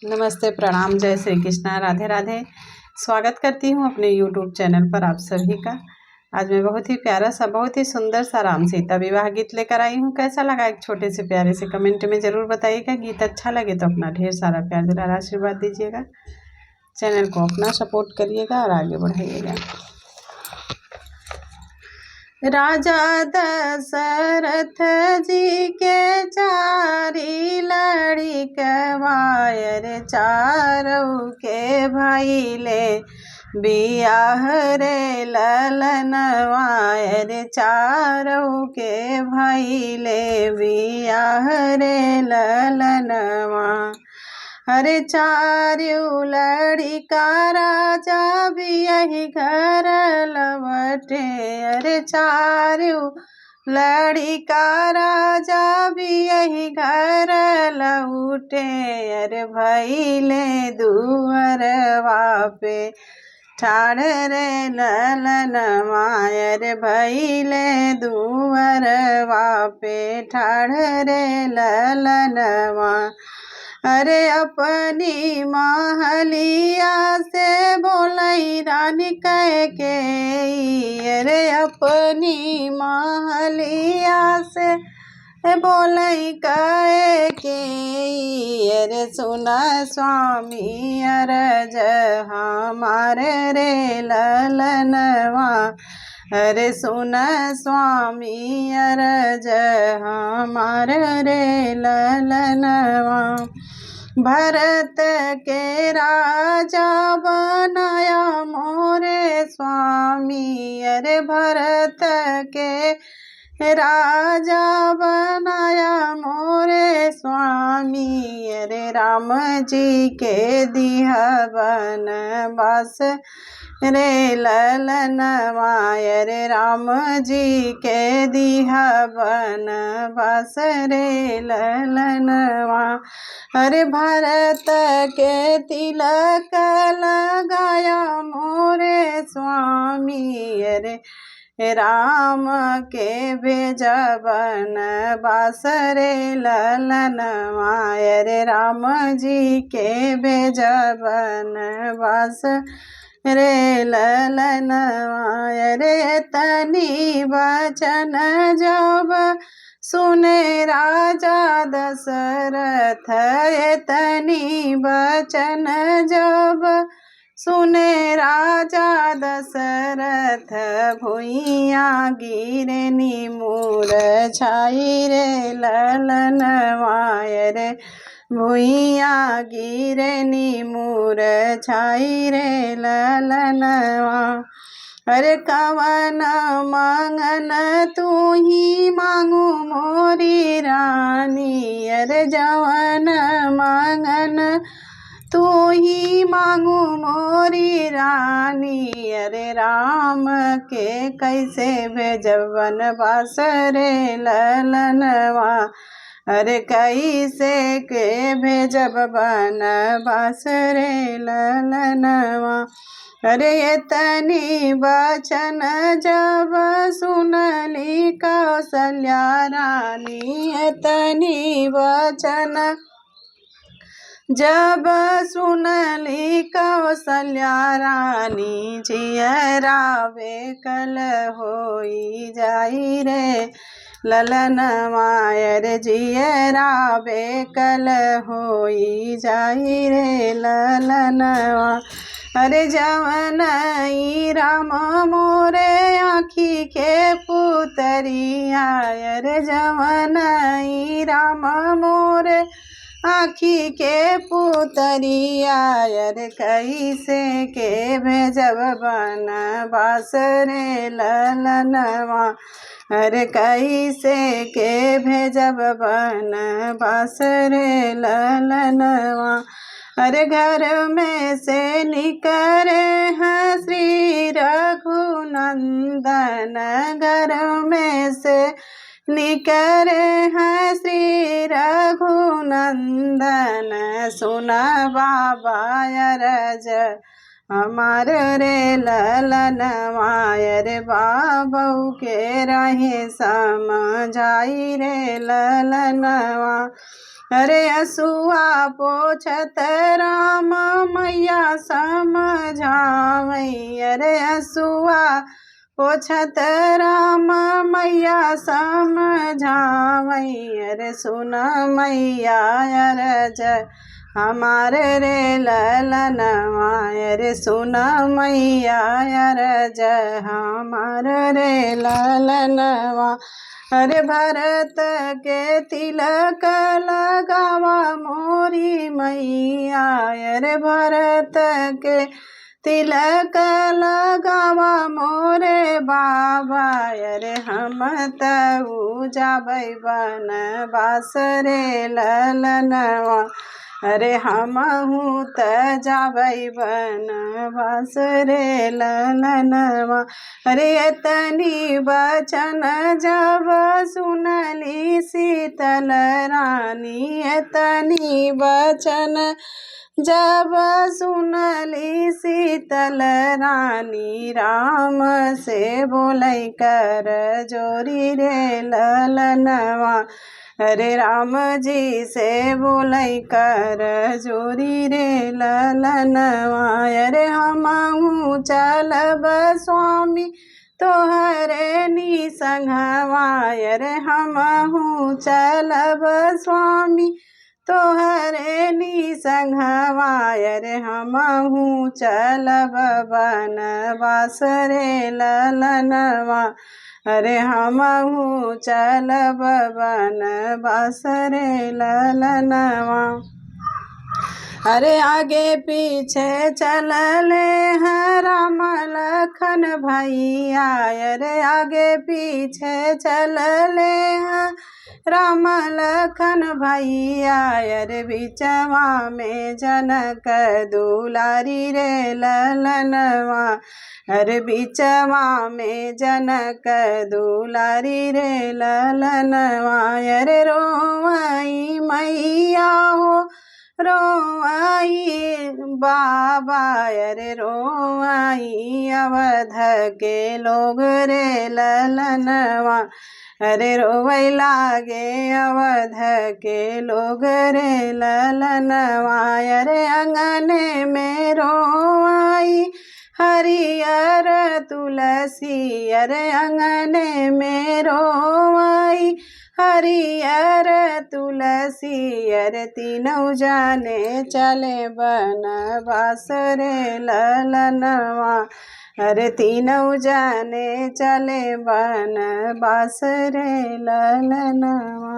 नमस्ते, प्रणाम, जय श्री कृष्णा, राधे राधे। स्वागत करती हूँ अपने YouTube चैनल पर आप सभी का। आज मैं बहुत ही प्यारा सा, बहुत ही सुंदर सा राम सीता विवाह गीत लेकर आई हूँ। कैसा लगा एक छोटे से प्यारे से कमेंट में ज़रूर बताइएगा। गीत अच्छा लगे तो अपना ढेर सारा प्यार दुलार आशीर्वाद दीजिएगा। चैनल को अपना सपोर्ट करिएगा और आगे बढ़ाइएगा। राजा दशरथ जी के चारी लड़िकवायर चारों के भइले बियाह रे ललनवायर चारों के भइले बियाह रे ललनवा। अरे चारू लड़िका राजा बियहि घर लवटे। अरे चारू लड़िका राजा बियहि घर लौटे। अरे भइले दुअरवा पे ठाड़ रे ललनवा। अरे भइले दुअरवा पे ठाड़ रे ललनवा। अरे अपनी महलिया से बोलई रानी कह के। अरे अपनी महलिया से बोलई कह के। अरे सुना स्वामी अरज हमारे रे ललनवा। अरे सुना स्वामी अरज हमारे रे ललनवा। भरत के राजा बनाया मोरे स्वामी। अरे भरत के राजा बनाया मोरे स्वामी। अरे राम जी के दिया बनवास रे ललनवा। अरे राम जी के दिया बनवास रे ललनवा। अरे भरत के तिलक लगाया मोरे स्वामी। अरे राम के भेजा बनवास रे ललनवा। अरे राम जी के भेजा बनवास रे ललनवा। अरे तनी वचन जब सुने राजा दशरथ। तनी वचन जब सुने राजा दशरथ। भुइया गिरे निमूर छाई रे ललनवा। अरे भुइया गिरे निमूर छाई रे ललनवा। अरे कवन मांगन तू ही मांगू मोरी रानी। अरे जवन मांगन तू ही मांगू मोरी रानी। अरे राम के कैसे भेजब बनवास रे ललनवा। अरे कैसे के भेजब बनवास रे ललनवा। अरे तनी वचन जब सुनली कौशल्या रानी। तनी वचन जब सुनली कौशल्या रानी। जियरा बेकल होई जाई रे ललनवा। अरे जियरा बेकल होई जाई रे ललनवा। अरे जवन राम मोरे आँखी के पुतरिया। अरे जवन राम मोरे आँखी के पुतरिया। अरे कैसे के भेजब बनवास रे ललनवा। अरे कैसे के भेजब बनवास रे ललनवा। अरे घर में से निकले हैं श्री रघुनंदन। घर में से निकले हैं श्री रघुनंदन। सुना बाबा अरज हमार रे ललनवा। अरे बाबू के रहे समझाई रे ललनवा। अरे हसुआ पोछत राम मैया समझावई। अरे हसुआ पोछत राम मैया समझावई। अरे सुन मैया अरज हमारे रे ललनवा। अरे सुन मैया अरज हमारे रे ललनवा। अरे भरत के तिलक लगावा मोरी मैया। अरे भरत के तिलक लगावा मोरे बाबा। अरे हम तऊ जाबै बनवास रे ललनवा। अरे हमहू त जाबै बनवास रे ललनवा। अरे एतनी बचन जब सुनली शीतल रानी। एतनी बचन जब सुनली शीतल रानी। राम से बोलै कर जोरी रे ललनवा। अरे राम जी से बोलै कर जोरी रे ललनवा। अरे हमहू चलब स्वामी तोहरे निसंगवा। अरे हमहू चलब स्वामी तोहरे निसंगवा। अरे हमहू चलब बनवास रे ललनवा। अरे हमहू चलब बनवास रे ललनवा। अरे आगे पीछे चलले हैं राम लखन भैया। अरे आगे पीछे चलले हैं राम लखन भैया। अरे बिचवा में जनक दुलारी रे ललनवा। अरे बिचवा में जनक दुलारी रे ललनवा। अरे रोवई मैया हो रोवई बाबा। अरे रोवई अवध के लोग रे ललनवा। अरे रोवै लागे अवध के लोग रे ललनवा। अरे अंगने में रोवई हरियर तुलसी। अरे अंगने में रोवई हरियर तुलसी। अरे तीनों जाने चले बनवास रे ललनवा। अरे तीनों जाने चले बनवास रे ललनवा।